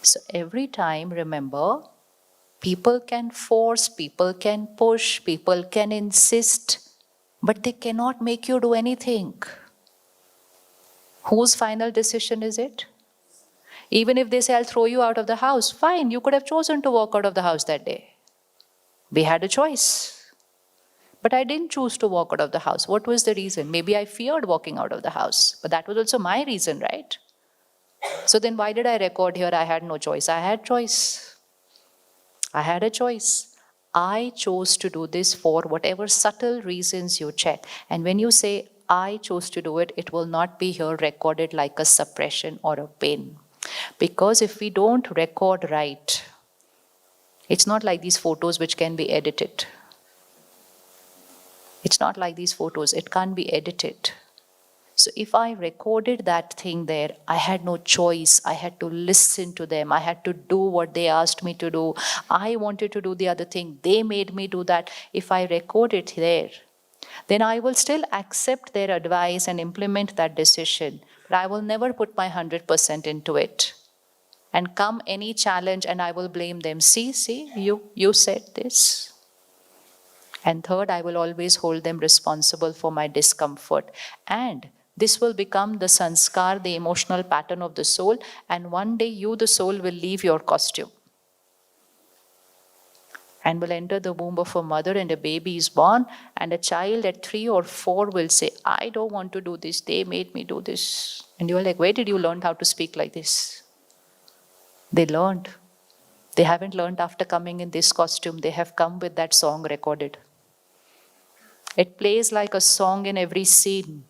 So every time, remember, people can force, people can push, people can insist, but they cannot make you do anything. Whose final decision is it? Even if they say, I'll throw you out of the house, fine, you could have chosen to walk out of the house that day. We had a choice. But I didn't choose to walk out of the house. What was the reason? Maybe I feared walking out of the house, but that was also my reason, right? So then why did I record here? I had no choice. I had choice. I had a choice. I chose to do this for whatever subtle reasons you check. And when you say, I chose to do it, it will not be here recorded like a suppression or a pain. Because if we don't record right, it's not like these photos which can be edited. It's not like these photos, it can't be edited. So if I recorded that thing there, I had no choice. I had to listen to them. I had to do what they asked me to do. I wanted to do the other thing. They made me do that. If I record it there, then I will still accept their advice and implement that decision. But I will never put my 100% into it. And come any challenge and I will blame them. See, you said this. And third, I will always hold them responsible for my discomfort. And this will become the sanskar, the emotional pattern of the soul. And one day you, the soul, will leave your costume and will enter the womb of a mother, and a baby is born. And a child at 3 or 4 will say, I don't want to do this. They made me do this. And you're like, where did you learn how to speak like this? They learned. They haven't learned after coming in this costume. They have come with that song recorded. It plays like a song in every scene.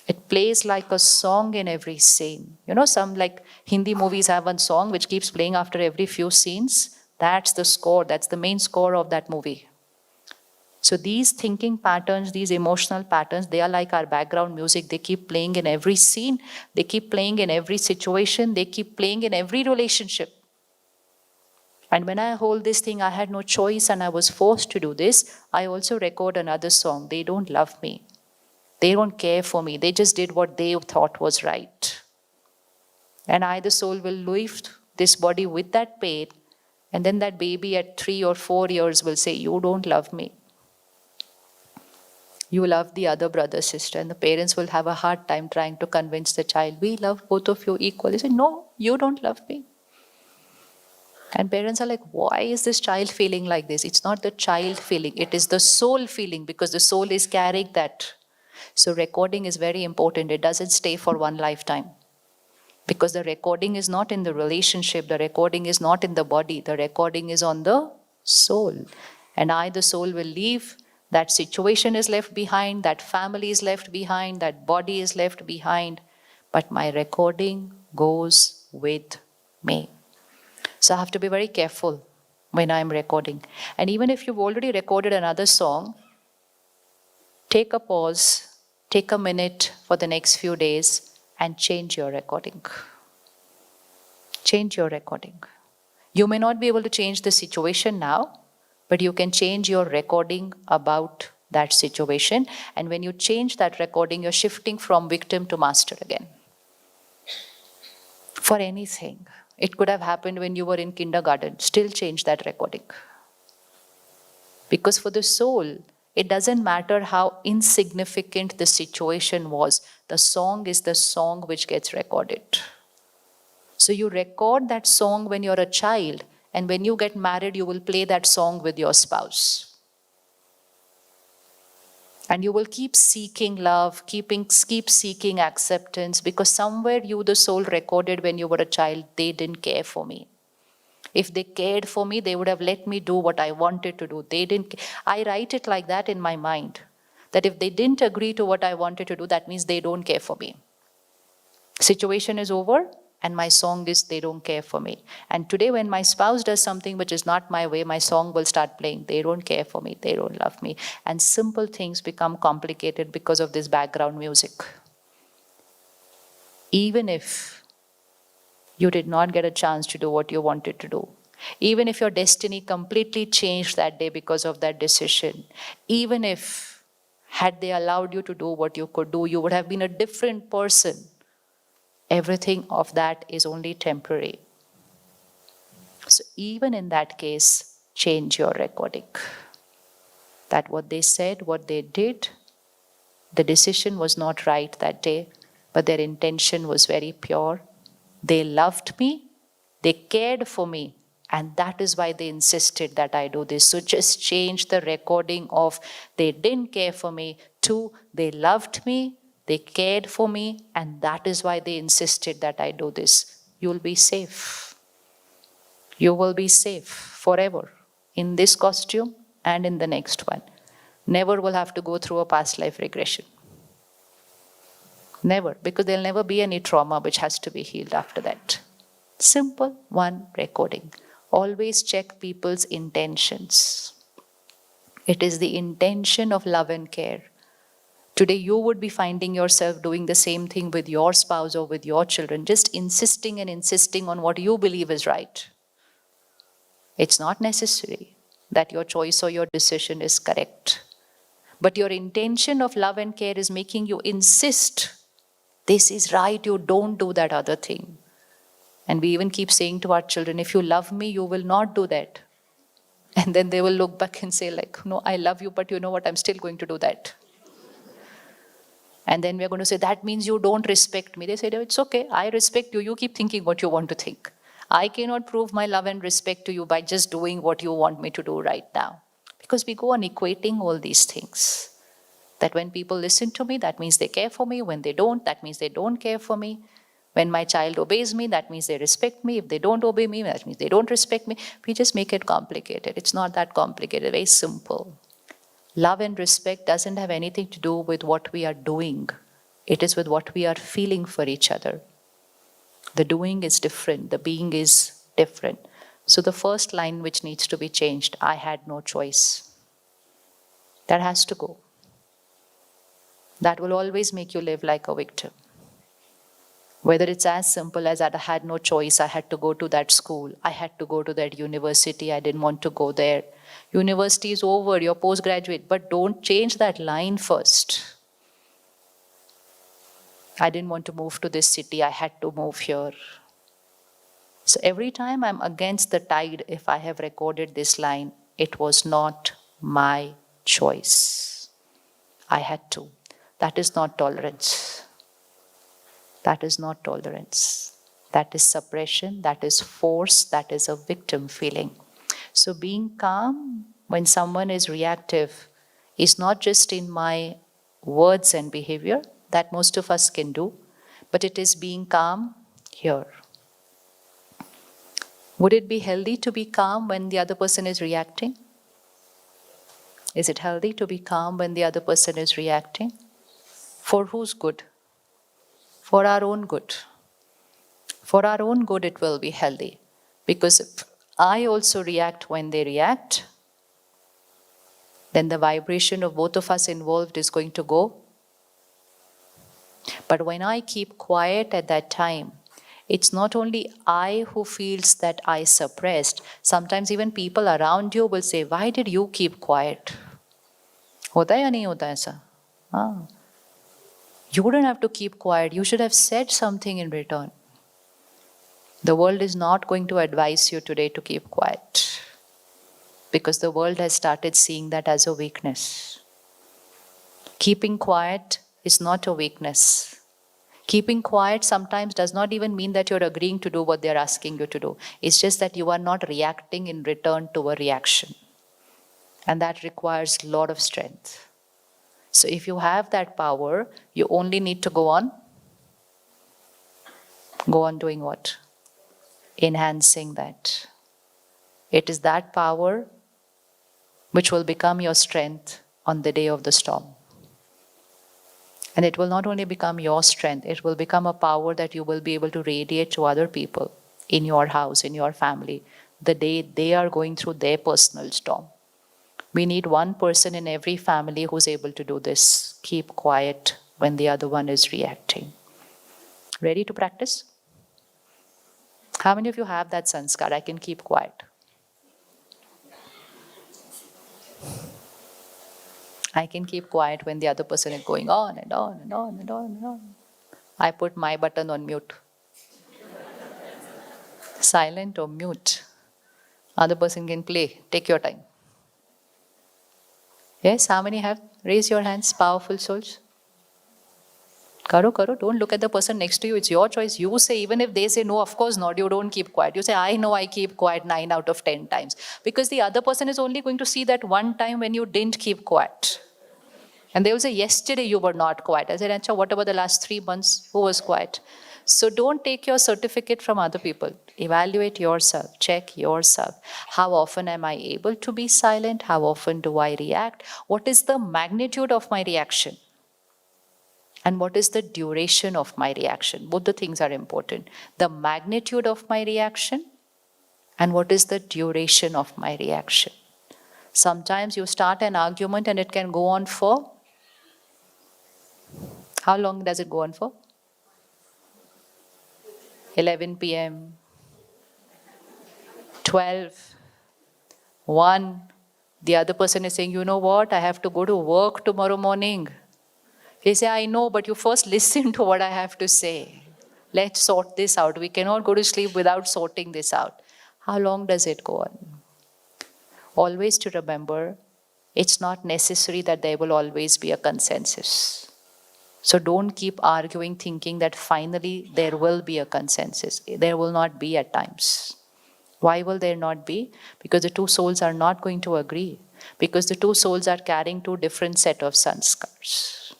It plays like a song in every scene. You know, some like Hindi movies have one song which keeps playing after every few scenes. That's the score, that's the main score of that movie. So these thinking patterns, these emotional patterns, they are like our background music. They keep playing in every scene. They keep playing in every situation. They keep playing in every relationship. And when I hold this thing, I had no choice and I was forced to do this. I also record another song. They don't love me. They don't care for me. They just did what they thought was right. And I, the soul, will leave this body with that pain. And then that baby at 3 or 4 years will say, you don't love me. You love the other brother, sister. And the parents will have a hard time trying to convince the child, we love both of you equally. Say, no, you don't love me. And parents are like, why is this child feeling like this? It's not the child feeling, it is the soul feeling, because the soul is carrying that. So recording is very important. It doesn't stay for one lifetime. Because the recording is not in the relationship, the recording is not in the body, the recording is on the soul. And I, the soul, will leave. That situation is left behind, that family is left behind, that body is left behind. But my recording goes with me. So I have to be very careful when I'm recording. And even if you've already recorded another song, take a pause, take a minute for the next few days and change your recording. Change your recording. You may not be able to change the situation now, but you can change your recording about that situation. And when you change that recording, you're shifting from victim to master again. For anything. It could have happened when you were in kindergarten. Still change that recording. Because for the soul, it doesn't matter how insignificant the situation was. The song is the song which gets recorded. So you record that song when you're a child, and when you get married, you will play that song with your spouse. And you will keep seeking love, keep seeking acceptance, because somewhere you, the soul, recorded when you were a child, they didn't care for me. If they cared for me, they would have let me do what I wanted to do. They didn't. I write it like that in my mind, that if they didn't agree to what I wanted to do, that means they don't care for me. Situation is over, and my song is, they don't care for me. And today when my spouse does something which is not my way, my song will start playing. They don't care for me, they don't love me. And simple things become complicated because of this background music. Even if you did not get a chance to do what you wanted to do, even if your destiny completely changed that day because of that decision, even if had they allowed you to do what you could do, you would have been a different person. everything of that is only temporary. So even in that case, change your recording. That what they said, what they did, the decision was not right that day, but their intention was very pure. They loved me, they cared for me, and that is why they insisted that I do this. So just change the recording of they didn't care for me to they loved me, they cared for me, and that is why they insisted that I do this. You'll be safe. You will be safe forever in this costume and in the next one. Never will have to go through a past life regression. Never, because there'll never be any trauma which has to be healed after that. Simple one recording. Always check people's intentions. It is the intention of love and care. Today you would be finding yourself doing the same thing with your spouse or with your children, just insisting and insisting on what you believe is right. It's not necessary that your choice or your decision is correct. But your intention of love and care is making you insist, this is right, you don't do that other thing. And we even keep saying to our children, if you love me, you will not do that. And then they will look back and say like, no, I love you, but you know what, I'm still going to do that. And then we're going to say, that means you don't respect me. They say, it's okay, I respect you, you keep thinking what you want to think. I cannot prove my love and respect to you by just doing what you want me to do right now. Because we go on equating all these things. That when people listen to me, that means they care for me. When they don't, that means they don't care for me. When my child obeys me, that means they respect me. If they don't obey me, that means they don't respect me. We just make it complicated. It's not that complicated, very simple. Love and respect doesn't have anything to do with what we are doing. It is with what we are feeling for each other. The doing is different. The being is different. So the first line which needs to be changed, I had no choice. That has to go. That will always make you live like a victim. Whether it's as simple as that I had no choice, I had to go to that school, I had to go to that university, I didn't want to go there. University is over, you're postgraduate, but don't change that line first. I didn't want to move to this city, I had to move here. So every time I'm against the tide, if I have recorded this line, it was not my choice. I had to. That is not tolerance. That is not tolerance. That is suppression, that is force, that is a victim feeling. So being calm when someone is reactive is not just in my words and behavior, that most of us can do, but it is being calm here. Would it be healthy to be calm when the other person is reacting? Is it healthy to be calm when the other person is reacting? For whose good? For our own good. For our own good, it will be healthy. Because if I also react when they react, then the vibration of both of us involved is going to go. But when I keep quiet at that time, it's not only I who feels that I suppressed. Sometimes even people around you will say, why did you keep quiet? होता है या नहीं होता ऐसा? हाँ. You wouldn't have to keep quiet. You should have said something in return. The world is not going to advise you today to keep quiet, because the world has started seeing that as a weakness. Keeping quiet is not a weakness. Keeping quiet sometimes does not even mean that you're agreeing to do what they're asking you to do. It's just that you are not reacting in return to a reaction. And that requires a lot of strength. So if you have that power, you only need to go on doing what? Enhancing that. It is that power which will become your strength on the day of the storm. And it will not only become your strength, it will become a power that you will be able to radiate to other people in your house, in your family, the day they are going through their personal storm. We need one person in every family who's able to do this. Keep quiet when the other one is reacting. Ready to practice? How many of you have that sanskar? I can keep quiet. I can keep quiet when the other person is going on and on and on and on and on. I put my button on mute. Silent or mute. Other person can play. Take your time. Yes, how many have? Raise your hands, powerful souls. Karo, don't look at the person next to you. It's your choice. You say, even if they say no, of course not, you don't keep quiet. You say, I know I keep quiet 9 out of 10 times. Because the other person is only going to see that one time when you didn't keep quiet. And they will say, yesterday you were not quiet. I said, Ancha, what about the last 3 months? Who was quiet? So don't take your certificate from other people. Evaluate yourself. Check yourself. How often am I able to be silent? How often do I react? What is the magnitude of my reaction? And what is the duration of my reaction? Both the things are important. The magnitude of my reaction and what is the duration of my reaction. Sometimes you start an argument and it can go on for, how long does it go on for? 11 p.m., 12, 1. The other person is saying, you know what, I have to go to work tomorrow morning. They say, I know, but you first listen to what I have to say. Let's sort this out. We cannot go to sleep without sorting this out. How long does it go on? Always to remember, it's not necessary that there will always be a consensus. So don't keep arguing thinking that finally there will be a consensus. There will not be at times. Why will there not be? Because the two souls are not going to agree. Because the two souls are carrying two different set of sanskars.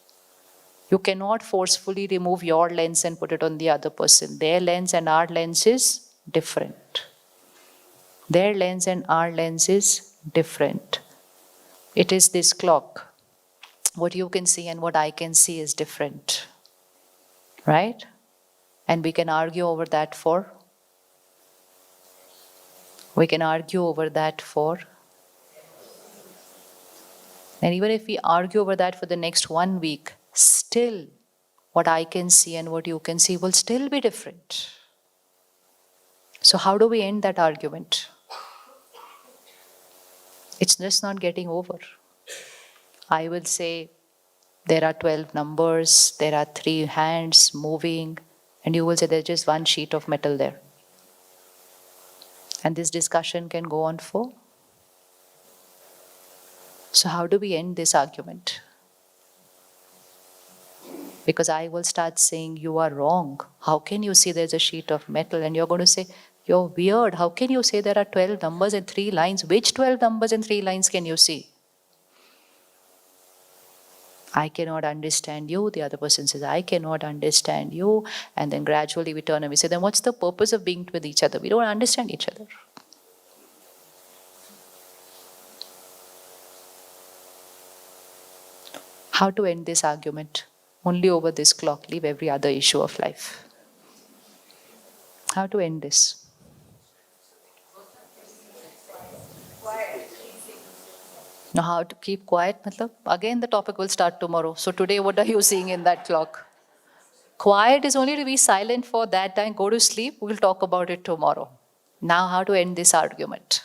You cannot forcefully remove your lens and put it on the other person. Their lens and our lens is different. Their lens and our lens is different. It is this clock. What you can see and what I can see is different. Right? And we can argue over that for? We can argue over that for? And even if we argue over that for the next 1 week, still what I can see and what you can see will still be different. So how do we end that argument? It's just not getting over. I will say there are 12 numbers, there are 3 hands moving, and you will say there's just one sheet of metal there. And this discussion can go on for? So how do we end this argument? Because I will start saying, you are wrong. How can you say there's a sheet of metal? And you're going to say, you're weird. How can you say there are 12 numbers and 3 lines? Which 12 numbers and 3 lines can you see? I cannot understand you. The other person says, I cannot understand you. And then gradually we turn and we say, then what's the purpose of being with each other? We don't understand each other. How to end this argument? Only over this clock. Leave every other issue of life. How to end this? Now how to keep quiet? Matlab, again the topic will start tomorrow. So today what are you seeing in that clock? Quiet is only to be silent for that time. Go to sleep. We'll talk about it tomorrow. Now how to end this argument?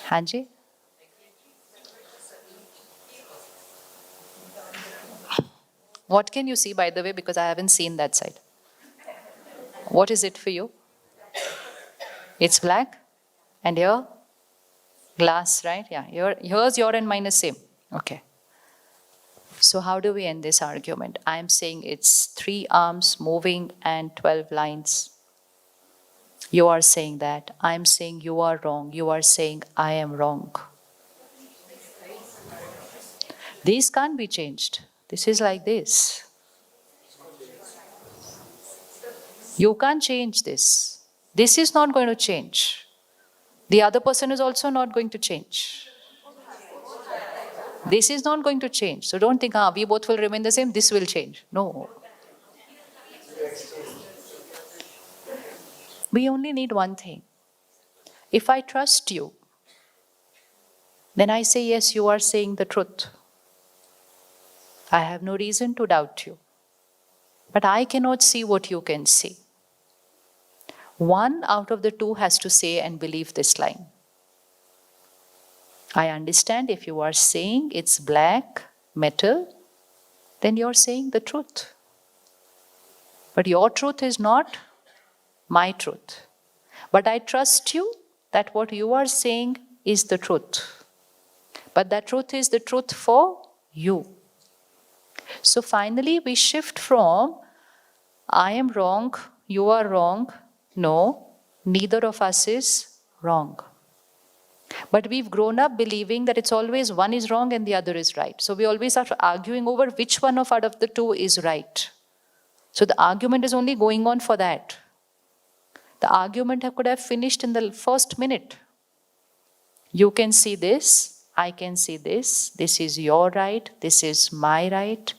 Hanji? What can you see, by the way, because I haven't seen that side? What is it for you? It's black? And here? Glass, right? Yeah. Here's your and mine is same. Okay. So how do we end this argument? I'm saying it's 3 arms moving and 12 lines. You are saying that. I'm saying you are wrong. You are saying I am wrong. These can't be changed. This is like this. You can't change this. This is not going to change. The other person is also not going to change. This is not going to change. So don't think, we both will remain the same, this will change. No. We only need one thing. If I trust you, then I say, yes, you are saying the truth. I have no reason to doubt you. But I cannot see what you can see. One out of the two has to say and believe this line. I understand if you are saying it's black metal, then you're saying the truth. But your truth is not my truth. But I trust you that what you are saying is the truth. But that truth is the truth for you. So finally we shift from I am wrong, you are wrong. No, neither of us is wrong. But we've grown up believing that it's always one is wrong and the other is right. So we always are arguing over which one of out of the two is right. So the argument is only going on for that. The argument could have finished in the first minute. You can see this, I can see this. This is your right, this is my right.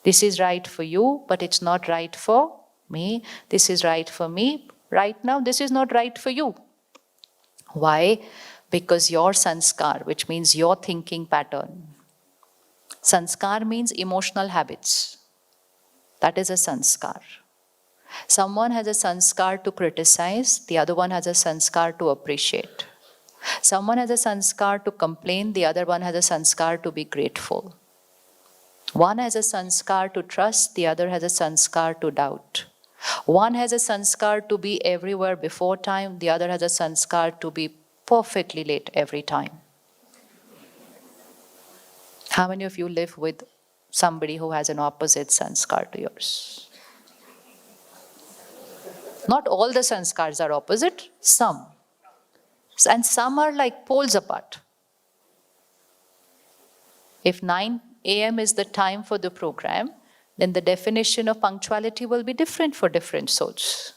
This is right for you, but it's not right for me. This is right for me. Right now, this is not right for you. Why? Because your sanskar, which means your thinking pattern. Sanskar means emotional habits. That is a sanskar. Someone has a sanskar to criticize, the other one has a sanskar to appreciate. Someone has a sanskar to complain, the other one has a sanskar to be grateful. One has a sanskar to trust, the other has a sanskar to doubt. One has a sanskar to be everywhere before time, the other has a sanskar to be perfectly late every time. How many of you live with somebody who has an opposite sanskar to yours? Not all the sanskars are opposite, some. And some are like poles apart. If 9 a.m. is the time for the program, then the definition of punctuality will be different for different souls.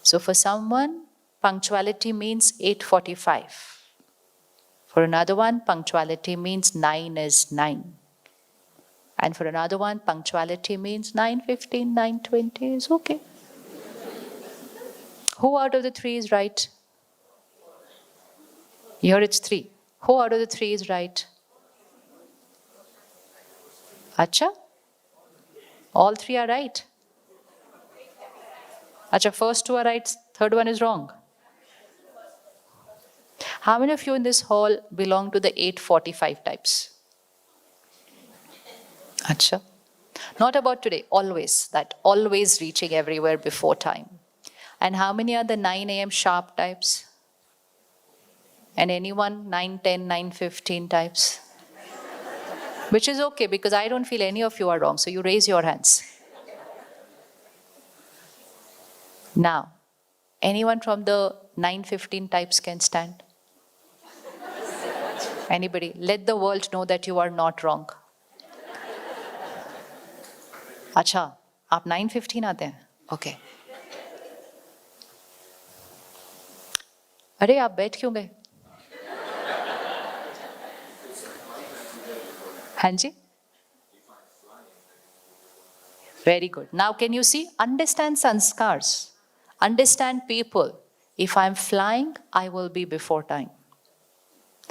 So for someone, punctuality means 8:45. For another one, punctuality means 9 is 9. And for another one, punctuality means 9:15, 9:20 is okay. Who out of the three is right? Here it's 3. Who out of the 3 is right? Acha? All 3 are right. Acha, first 2 are right, third one is wrong. How many of you in this hall belong to the 8:45 types? Acha. Not about today, always. That always reaching everywhere before time. And how many are the 9 a.m. sharp types? And anyone 9:10, 9:15 types? Which is okay because I don't feel any of you are wrong. So you raise your hands. Now, anyone from the 9:15 types can stand? Anybody? Let the world know that you are not wrong. अच्छा, आप 9:15 आते हैं? Okay. अरे आप बैठ क्यों गए? हाँ जी? Very good. Now can you see? Understand sanskars. Understand people. If I'm flying, I will be before time.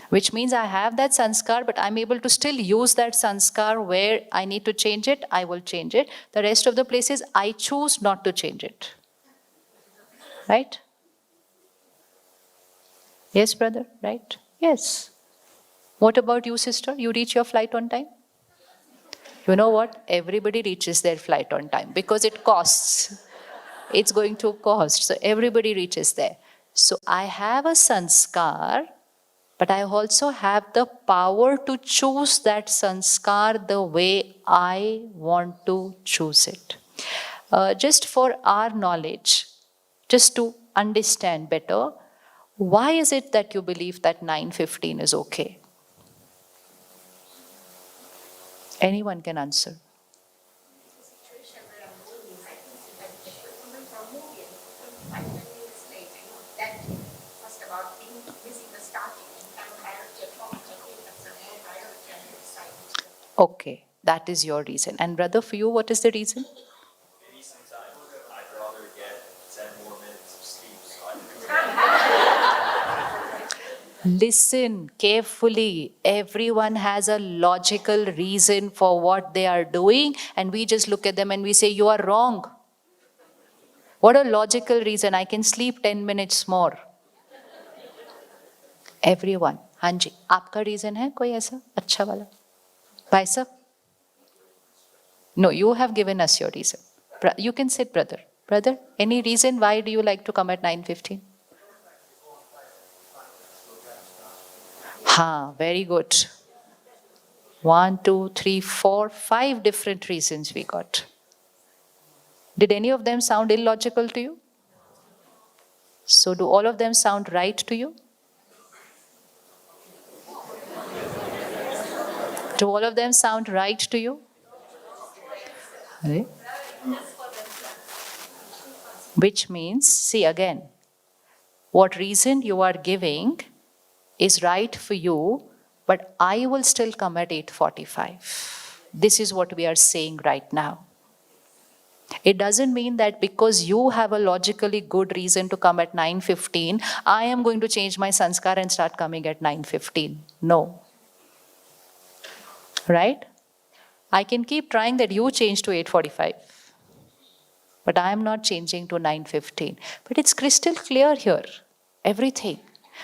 Which means I have that sanskar, but I'm able to still use that sanskar where I need to change it, I will change it. The rest of the places, I choose not to change it. Right? Yes, brother, right? Yes. What about you, sister? You reach your flight on time? You know what? Everybody reaches their flight on time because it costs. It's going to cost. So everybody reaches there. So I have a sanskar, but I also have the power to choose that sanskar the way I want to choose it. Just for our knowledge, just to understand better, why is it that you believe that 9:15 is okay? Anyone can answer. Okay, that is your reason. And brother, for you, what is the reason? Maybe sometimes I'd rather get 10 more minutes of sleep so I can Listen carefully. Everyone has a logical reason for what they are doing, and we just look at them and we say, you are wrong. What a logical reason. I can sleep 10 minutes more. Everyone. हाँ जी, आपका reason है कोई ऐसा अच्छा वाला? भाई साहब? No, you have given us your reason. You can sit, brother. Brother, any reason why do you like to come at 9:15? Ha, very good. 1, 2, 3, 4, 5 different reasons we got. Did any of them sound illogical to you? So do all of them sound right to you? Do all of them sound right to you? Right? Which means, see again, what reason you are giving is right for you, but I will still come at 8:45. This is what we are saying right now. It doesn't mean that because you have a logically good reason to come at 9:15, I am going to change my sanskar and start coming at 9:15. No. Right? I can keep trying that you change to 8:45. But I am not changing to 9:15. But it's crystal clear here, everything.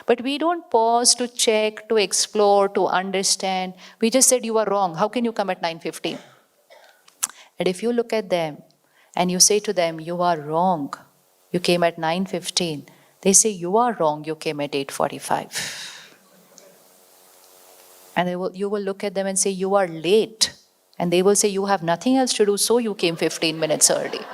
But we don't pause to check, to explore, to understand. We just said you are wrong. How can you come at 9:15? And if you look at them and you say to them, you are wrong, you came at 9:15. They say, you are wrong, you came at 8:45. And you will look at them and say, you are late. And they will say, you have nothing else to do, so you came 15 minutes early.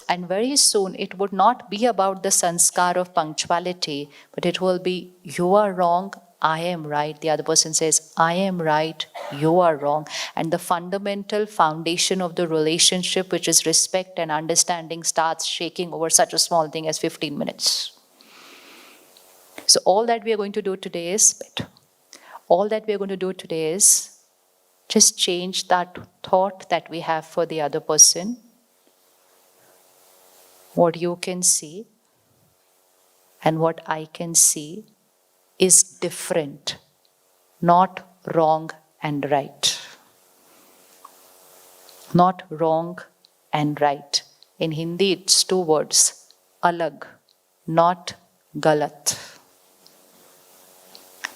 And very soon it would not be about the sanskar of punctuality, but it will be, you are wrong, I am right. The other person says, I am right, you are wrong. And the fundamental foundation of the relationship, which is respect and understanding, starts shaking over such a small thing as 15 minutes. So all that we are going to do today is, just change that thought that we have for the other person. What you can see and what I can see is different, not wrong and right. Not wrong and right. In Hindi, it's 2 words, alag, not galat.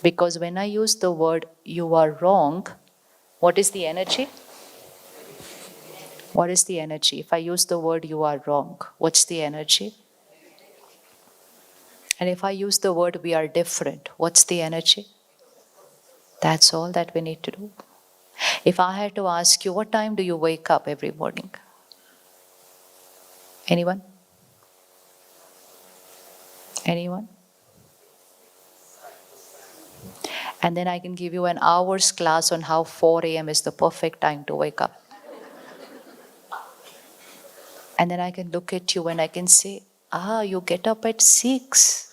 Because when I use the word you are wrong, what is the energy? What is the energy? If I use the word you are wrong, what's the energy? And if I use the word we are different, what's the energy? That's all that we need to do. If I had to ask you, what time do you wake up every morning? Anyone? Anyone? And then I can give you an hour's class on how 4 a.m. is the perfect time to wake up. And then I can look at you and I can say, you get up at 6.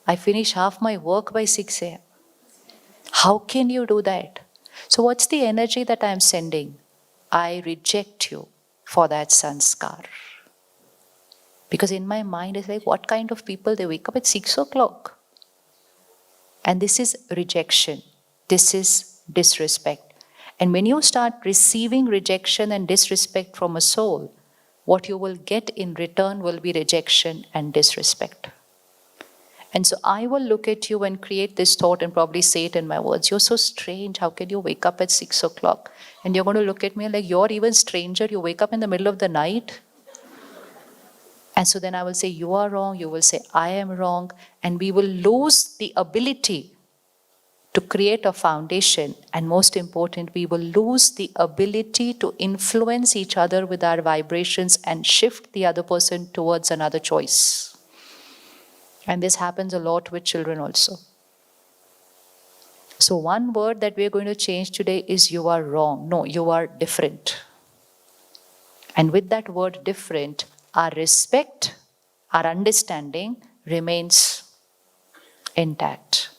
I finish half my work by 6 a.m. How can you do that? So what's the energy that I'm sending? I reject you for that sanskar. Because in my mind, it's like, what kind of people, they wake up at 6 o'clock? And this is rejection. This is disrespect. And when you start receiving rejection and disrespect from a soul, what you will get in return will be rejection and disrespect. And so I will look at you and create this thought and probably say it in my words. You're so strange. How can you wake up at 6 o'clock? And you're going to look at me like, you're even stranger. You wake up in the middle of the night. And so then I will say, you are wrong. You will say, I am wrong. And we will lose the ability to create a foundation. And most important, we will lose the ability to influence each other with our vibrations and shift the other person towards another choice. And this happens a lot with children also. So one word that we're going to change today is you are wrong. No, you are different. And with that word different, our respect, our understanding remains intact.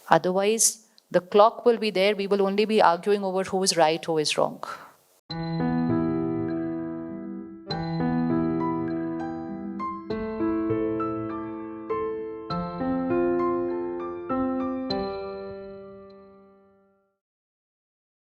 Otherwise, the clock will be there. We will only be arguing over who is right, who is wrong.